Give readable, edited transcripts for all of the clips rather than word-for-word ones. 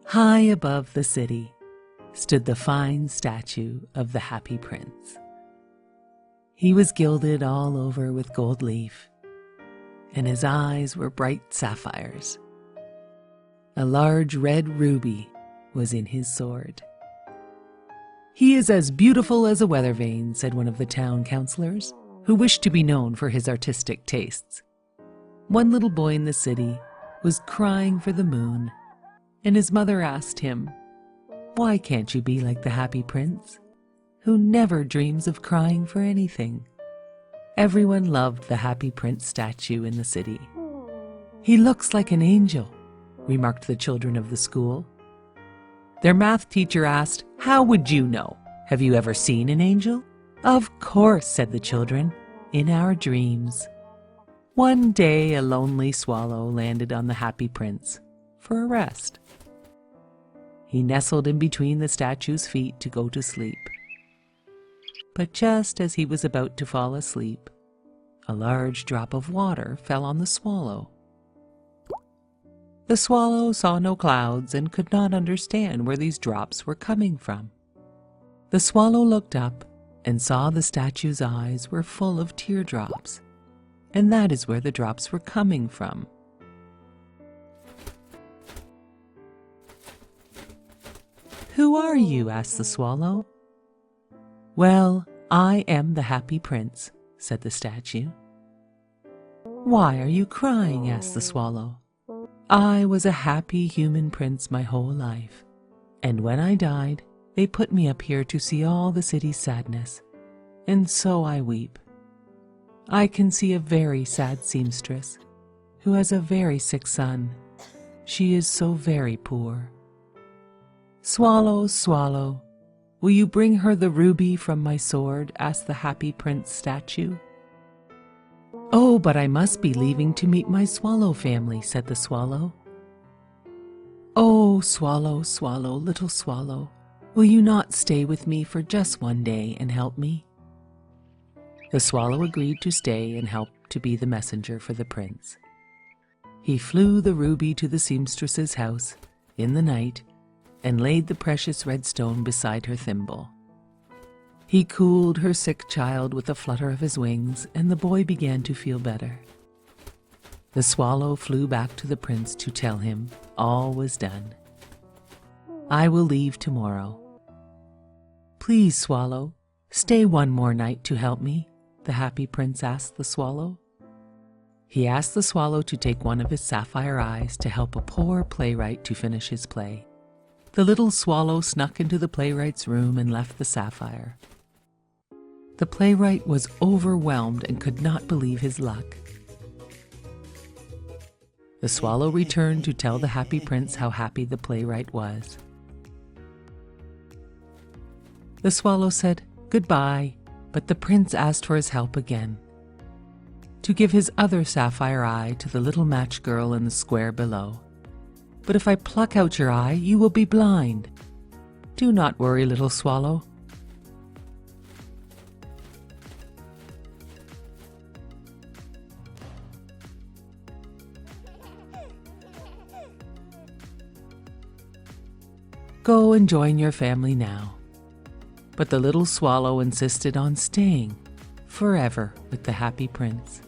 High above the city stood the fine statue of the Happy Prince. He was gilded all over with gold leaf, and his eyes were bright sapphires. A large red ruby was in his sword. "He is as beautiful as a weather vane," said one of the town councillors, who wished to be known for his artistic tastes. One little boy in the city was crying for the moon, and his mother asked him, "Why can't you be like the Happy Prince, who never dreams of crying for anything?" Everyone loved the Happy Prince statue in the city. "He looks like an angel," remarked the children of the school. Their math teacher asked, "How would you know? Have you ever seen an angel?" "Of course," said the children, "in our dreams." One day a lonely swallow landed on the Happy Prince for a rest. He nestled in between the statue's feet to go to sleep. But just as he was about to fall asleep, a large drop of water fell on the swallow. The swallow saw no clouds and could not understand where these drops were coming from. The swallow looked up and saw the statue's eyes were full of teardrops, and that is where the drops were coming from. "Who are you?" asked the swallow. "Well, I am the Happy Prince," said the statue. "Why are you crying?" asked the swallow. "I was a happy human prince my whole life, and when I died, they put me up here to see all the city's sadness, and so I weep. I can see a very sad seamstress, who has a very sick son. She is so very poor. Swallow, swallow, will you bring her the ruby from my sword?" asked the Happy Prince statue. "Oh, but I must be leaving to meet my swallow family," said the swallow. "Oh, swallow, swallow, little swallow, will you not stay with me for just one day and help me?" The swallow agreed to stay and help to be the messenger for the prince. He flew the ruby to the seamstress's house in the night and laid the precious red stone beside her thimble. He cooled her sick child with a flutter of his wings, and the boy began to feel better. The swallow flew back to the prince to tell him all was done. "I will leave tomorrow." "Please, swallow, stay one more night to help me," the Happy Prince asked the swallow. He asked the swallow to take one of his sapphire eyes to help a poor playwright to finish his play. The little swallow snuck into the playwright's room and left the sapphire. The playwright was overwhelmed and could not believe his luck. The swallow returned to tell the Happy Prince how happy the playwright was. The swallow said goodbye, but the prince asked for his help again, to give his other sapphire eye to the little match girl in the square below. "But if I pluck out your eye, you will be blind." "Do not worry, little swallow. Go and join your family now." But the little swallow insisted on staying forever with the Happy Prince.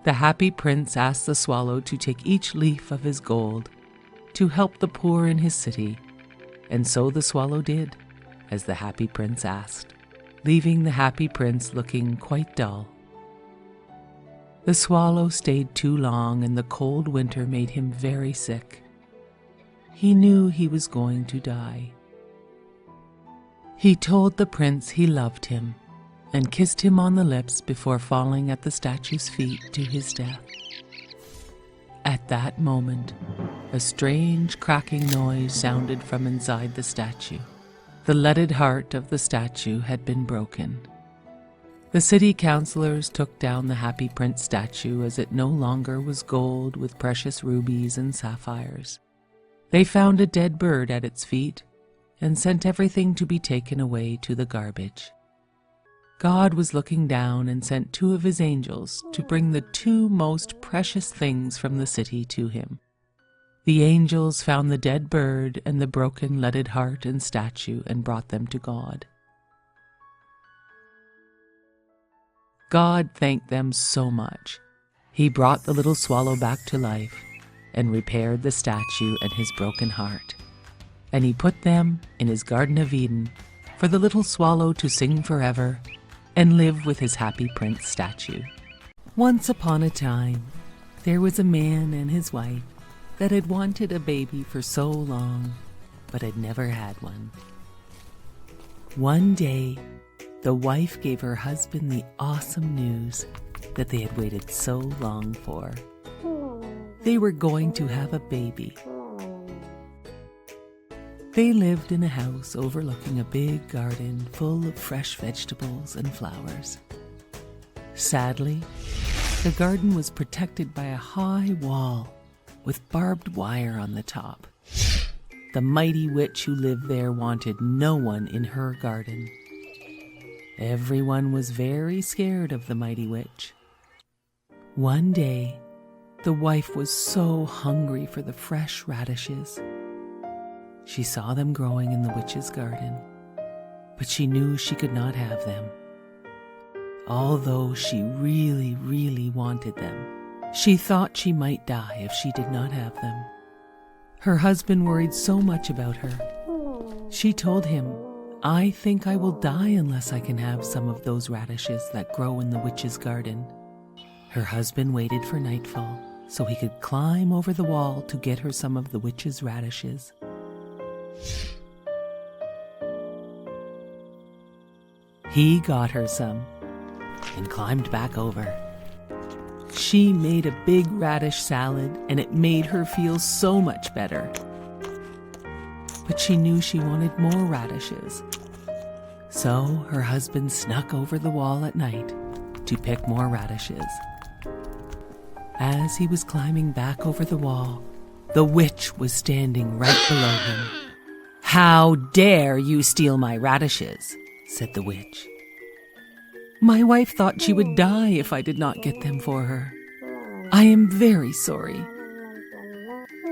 The Happy Prince asked the swallow to take each leaf of his gold to help the poor in his city, and so the swallow did, as the Happy Prince asked, leaving the Happy Prince looking quite dull. The swallow stayed too long, and the cold winter made him very sick. He knew he was going to die. He told the prince he loved him and kissed him on the lips before falling at the statue's feet to his death. At that moment, a strange cracking noise sounded from inside the statue. The leaded heart of the statue had been broken. The city councillors took down the Happy Prince statue as it no longer was gold with precious rubies and sapphires. They found a dead bird at its feet and sent everything to be taken away to the garbage. God was looking down and sent 2 of his angels to bring the 2 most precious things from the city to him. The angels found the dead bird and the broken leaded heart and statue and brought them to God. God thanked them so much. He brought the little swallow back to life and repaired the statue and his broken heart. And he put them in his Garden of Eden for the little swallow to sing forever and live with his happy prince statue. Once upon a time, there was a man and his wife that had wanted a baby for so long, but had never had one. One day, the wife gave her husband the awesome news that they had waited so long for. They were going to have a baby. They lived in a house overlooking a big garden full of fresh vegetables and flowers. Sadly, the garden was protected by a high wall with barbed wire on the top. The mighty witch who lived there wanted no one in her garden. Everyone was very scared of the mighty witch. One day, the wife was so hungry for the fresh radishes. She saw them growing in the witch's garden, but she knew she could not have them. Although she really, really wanted them, she thought she might die if she did not have them. Her husband worried so much about her. She told him, "I think I will die unless I can have some of those radishes that grow in the witch's garden." Her husband waited for nightfall so he could climb over the wall to get her some of the witch's radishes. He got her some and climbed back over. She made a big radish salad and it made her feel so much better. But she knew she wanted more radishes. So her husband snuck over the wall at night to pick more radishes. As he was climbing back over the wall, the witch was standing right below him. "How dare you steal my radishes?" said the witch. "My wife thought she would die if I did not get them for her. I am very sorry."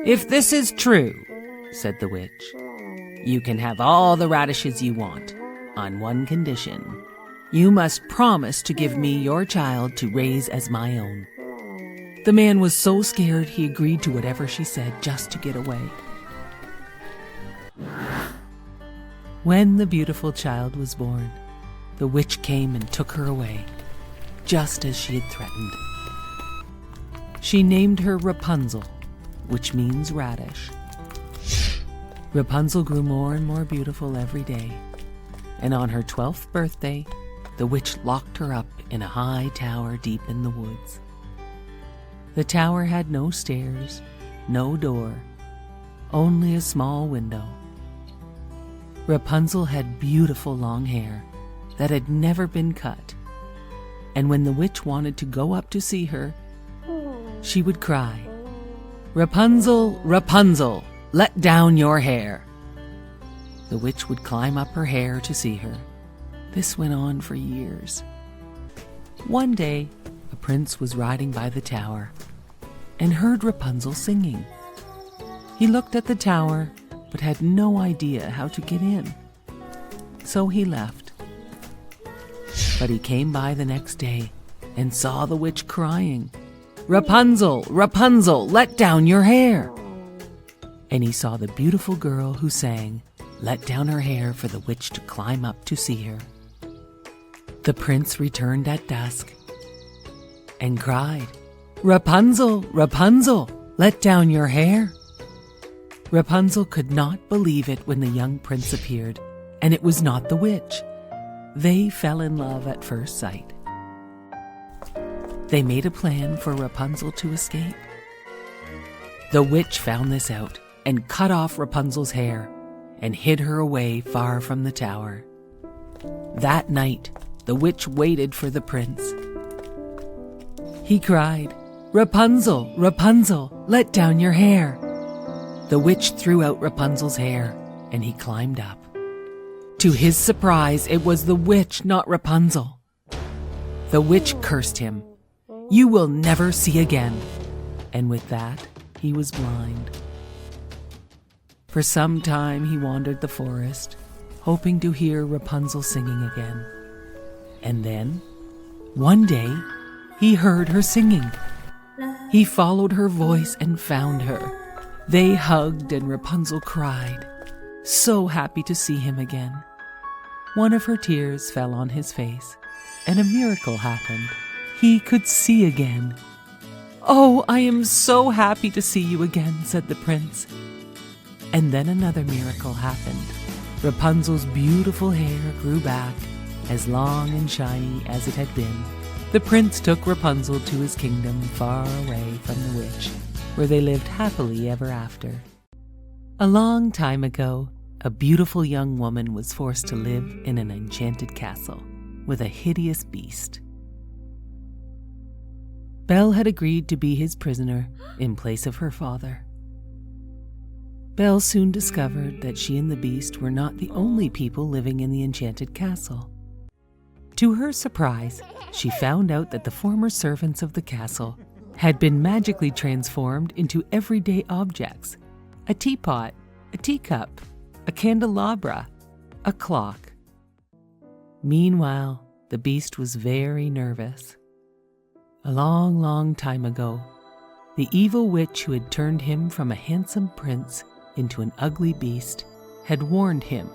"If this is true," said the witch, "you can have all the radishes you want, on one condition. You must promise to give me your child to raise as my own." The man was so scared he agreed to whatever she said just to get away. When the beautiful child was born, the witch came and took her away, just as she had threatened. She named her Rapunzel, which means radish. Rapunzel grew more and more beautiful every day, and on her 12th birthday, the witch locked her up in a high tower deep in the woods. The tower had no stairs, no door, only a small window. Rapunzel had beautiful long hair that had never been cut, and when the witch wanted to go up to see her, she would cry, "Rapunzel, Rapunzel, let down your hair." The witch would climb up her hair to see her. This went on for years. One day, a prince was riding by the tower and heard Rapunzel singing. He looked at the tower but had no idea how to get in. So he left. But he came by the next day and saw the witch crying, "Rapunzel, Rapunzel, let down your hair." And he saw the beautiful girl who sang, let down her hair for the witch to climb up to see her. The prince returned at dusk and cried, "Rapunzel, Rapunzel, let down your hair." Rapunzel could not believe it when the young prince appeared, and it was not the witch. They fell in love at first sight. They made a plan for Rapunzel to escape. The witch found this out and cut off Rapunzel's hair and hid her away far from the tower. That night, the witch waited for the prince. He cried, "Rapunzel, Rapunzel, let down your hair." The witch threw out Rapunzel's hair, and he climbed up. To his surprise, it was the witch, not Rapunzel. The witch cursed him. "You will never see again." And with that, he was blind. For some time he wandered the forest, hoping to hear Rapunzel singing again. And then, one day, he heard her singing. He followed her voice and found her. They hugged and Rapunzel cried, so happy to see him again. One of her tears fell on his face, and a miracle happened. He could see again. "Oh, I am so happy to see you again," said the prince. And then another miracle happened. Rapunzel's beautiful hair grew back, as long and shiny as it had been. The prince took Rapunzel to his kingdom far away from the witch, where they lived happily ever after. A long time ago, a beautiful young woman was forced to live in an enchanted castle with a hideous beast. Belle had agreed to be his prisoner in place of her father. Belle soon discovered that she and the beast were not the only people living in the enchanted castle. To her surprise, she found out that the former servants of the castle had been magically transformed into everyday objects: a teapot, a teacup, a candelabra, a clock. Meanwhile, the beast was very nervous. A long, long time ago, the evil witch who had turned him from a handsome prince into an ugly beast had warned him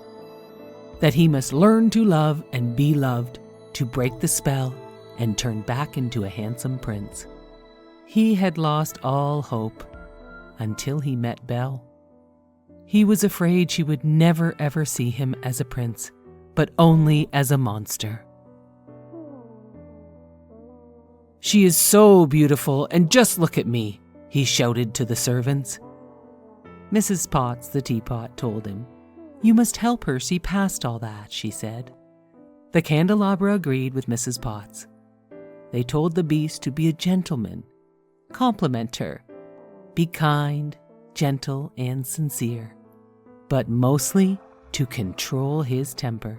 that he must learn to love and be loved to break the spell and turn back into a handsome prince. He had lost all hope until he met Belle. He was afraid she would never ever see him as a prince, but only as a monster. "She is so beautiful, and just look at me," he shouted to the servants. Mrs. Potts, the teapot, told him, "You must help her see past all that," she said. The candelabra agreed with Mrs. Potts. They told the beast to be a gentleman, compliment her, be kind, gentle, and sincere, but mostly to control his temper.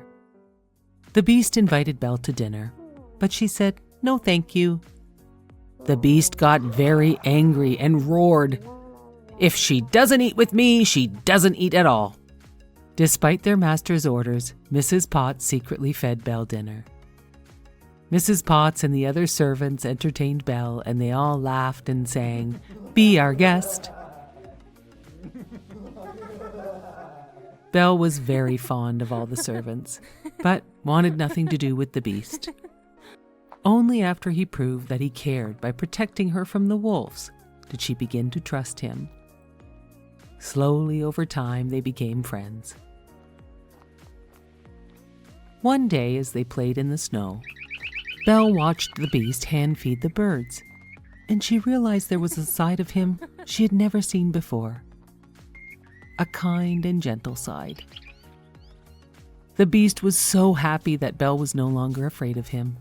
The beast invited Belle to dinner, but she said, "No, thank you." The beast got very angry and roared, "If she doesn't eat with me, she doesn't eat at all." Despite their master's orders, Mrs. Potts secretly fed Belle dinner. Mrs. Potts and the other servants entertained Belle, and they all laughed and sang, "Be our guest." Belle was very fond of all the servants, but wanted nothing to do with the beast. Only after he proved that he cared by protecting her from the wolves did she begin to trust him. Slowly over time, they became friends. One day, as they played in the snow, Belle watched the beast hand feed the birds, and she realized there was a side of him she had never seen before. A kind and gentle side. The beast was so happy that Belle was no longer afraid of him.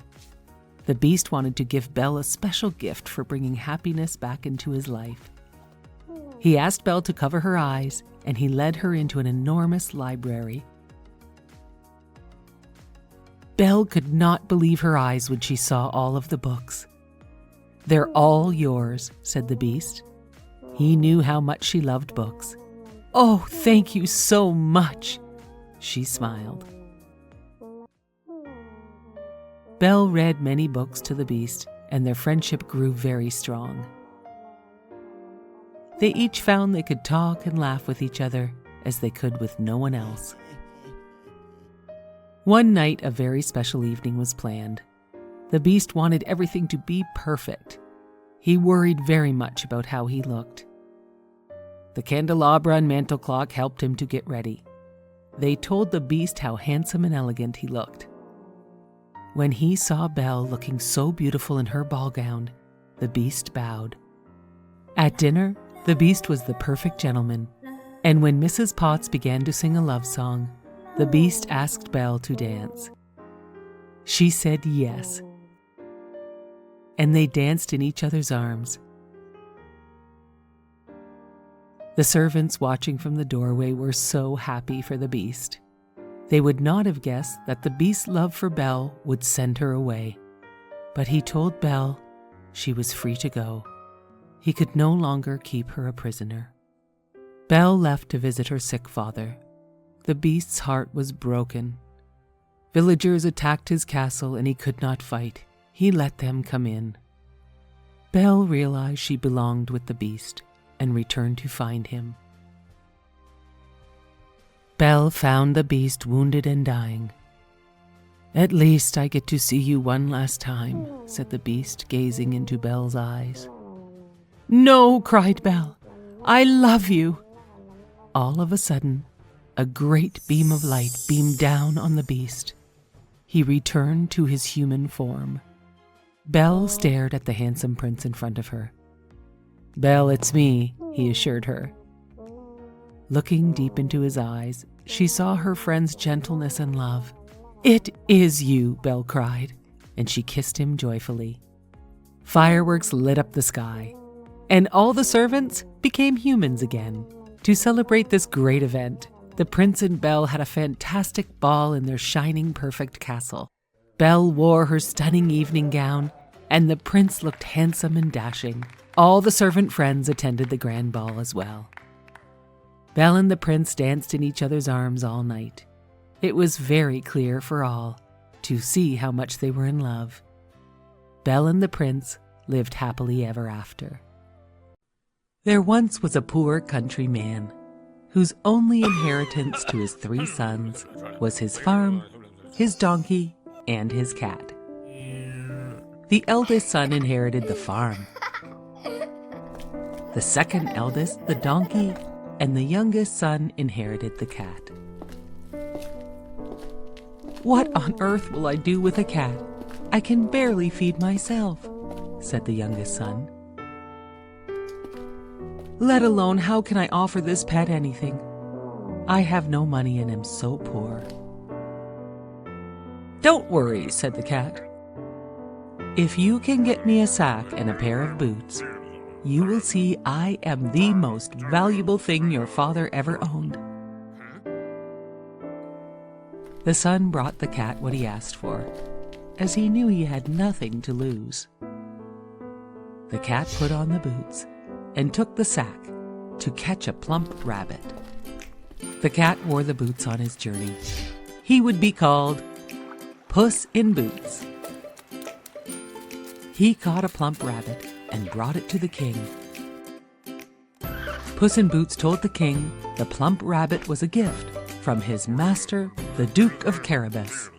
The beast wanted to give Belle a special gift for bringing happiness back into his life. He asked Belle to cover her eyes, and he led her into an enormous library. Belle could not believe her eyes when she saw all of the books. "They're all yours," said the beast. He knew how much she loved books. "Oh, thank you so much," she smiled. Belle read many books to the beast, and their friendship grew very strong. They each found they could talk and laugh with each other as they could with no one else. One night, a very special evening was planned. The beast wanted everything to be perfect. He worried very much about how he looked. The candelabra and mantel clock helped him to get ready. They told the beast how handsome and elegant he looked. When he saw Belle looking so beautiful in her ball gown, the beast bowed. At dinner, the beast was the perfect gentleman, and when Mrs. Potts began to sing a love song, the beast asked Belle to dance. She said yes, and they danced in each other's arms. The servants watching from the doorway were so happy for the beast. They would not have guessed that the beast's love for Belle would send her away. But he told Belle she was free to go. He could no longer keep her a prisoner. Belle left to visit her sick father. The beast's heart was broken. Villagers attacked his castle and he could not fight. He let them come in. Belle realized she belonged with the beast and returned to find him. Belle found the beast wounded and dying. "At least I get to see you one last time," said the beast, gazing into Belle's eyes. "No," cried Belle. "I love you." All of a sudden, a great beam of light beamed down on the beast. He returned to his human form. Belle stared at the handsome prince in front of her. "Belle, it's me," he assured her. Looking deep into his eyes, she saw her friend's gentleness and love. "It is you," Belle cried, and she kissed him joyfully. Fireworks lit up the sky, and all the servants became humans again. To celebrate this great event, the prince and Belle had a fantastic ball in their shining, perfect castle. Belle wore her stunning evening gown, and the prince looked handsome and dashing. All the servant friends attended the grand ball as well. Belle and the prince danced in each other's arms all night. It was very clear for all to see how much they were in love. Belle and the prince lived happily ever after. There once was a poor country man whose only inheritance to his 3 sons was his farm, his donkey, and his cat. The eldest son inherited the farm, the second eldest the donkey, and the youngest son inherited the cat. "What on earth will I do with a cat? I can barely feed myself," said the youngest son. "Let alone how can I offer this pet anything? I have no money and am so poor." "Don't worry," said the cat. "If you can get me a sack and a pair of boots, you will see I am the most valuable thing your father ever owned." The son brought the cat what he asked for, as he knew he had nothing to lose. The cat put on the boots and took the sack to catch a plump rabbit. The cat wore the boots on his journey. He would be called Puss in Boots. He caught a plump rabbit and brought it to the king. Puss in Boots told the king the plump rabbit was a gift from his master, the Duke of Carabas.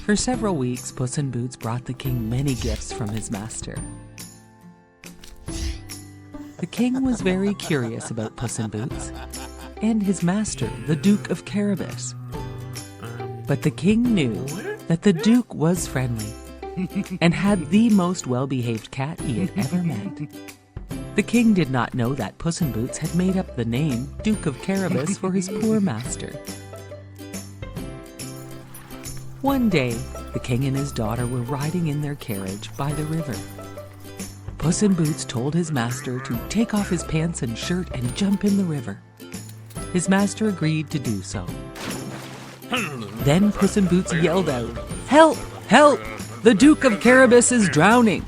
For several weeks, Puss in Boots brought the king many gifts from his master. The king was very curious about Puss in Boots and his master, the Duke of Carabas. But the king knew that the Duke was friendly and had the most well-behaved cat he had ever met. The king did not know that Puss in Boots had made up the name Duke of Carabas for his poor master. One day, the king and his daughter were riding in their carriage by the river. Puss in Boots told his master to take off his pants and shirt and jump in the river. His master agreed to do so. Then Puss in Boots yelled out, "Help! Help! The Duke of Carabas is drowning!"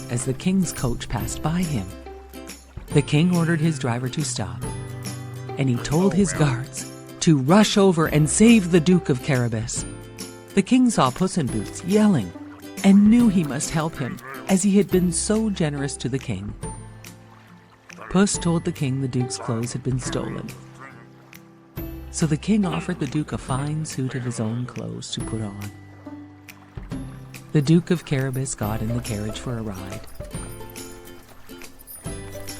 as the king's coach passed by him. The king ordered his driver to stop, and he told his guards to rush over and save the Duke of Carabas. The king saw Puss in Boots yelling and knew he must help him, as he had been so generous to the king. Puss told the king the Duke's clothes had been stolen. So the king offered the Duke a fine suit of his own clothes to put on. The Duke of Carabas got in the carriage for a ride.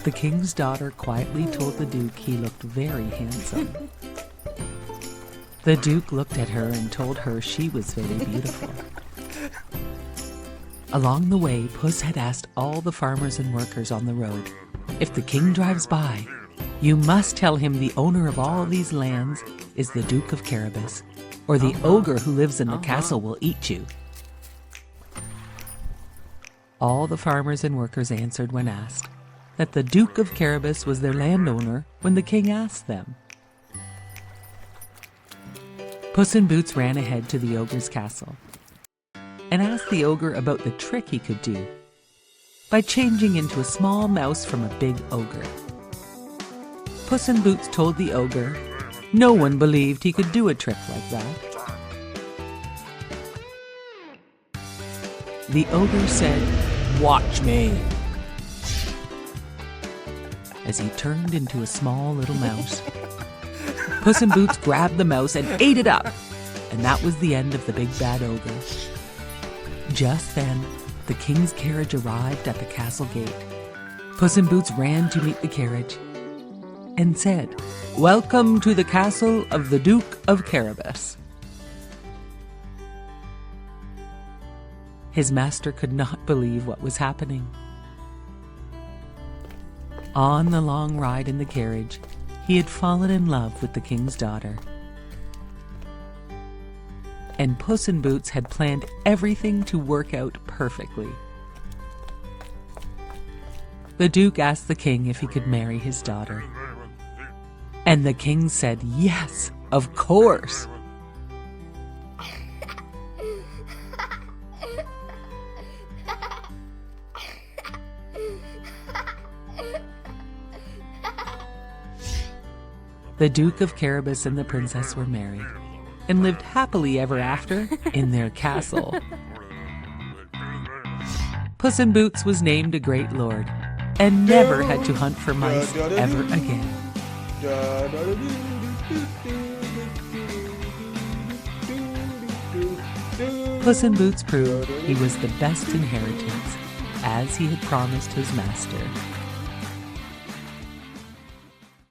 The king's daughter quietly told the Duke he looked very handsome. The Duke looked at her and told her she was very beautiful. Along the way, Puss had asked all the farmers and workers on the road, "If the king drives by, you must tell him the owner of all these lands is the Duke of Carabas, or the ogre who lives in the castle will eat you." All the farmers and workers answered when asked that the Duke of Carabas was their landowner when the king asked them. Puss in Boots ran ahead to the ogre's castle and asked the ogre about the trick he could do. by changing into a small mouse from a big ogre. Puss in Boots told the ogre no one believed he could do a trick like that. The ogre said, "Watch me," as he turned into a small little mouse. Puss in Boots grabbed the mouse and ate it up, and that was the end of the big bad ogre. Just then, the king's carriage arrived at the castle gate. Puss in Boots ran to meet the carriage and said, "Welcome to the castle of the Duke of Carabas." His master could not believe what was happening. On the long ride in the carriage, he had fallen in love with the king's daughter. And Puss in Boots had planned everything to work out perfectly. The Duke asked the king if he could marry his daughter. And the king said, "Yes, of course." The Duke of Carabas and the princess were married and lived happily ever after in their castle. Puss in Boots was named a great lord and never had to hunt for mice ever again. Puss in Boots proved he was the best inheritance, as he had promised his master.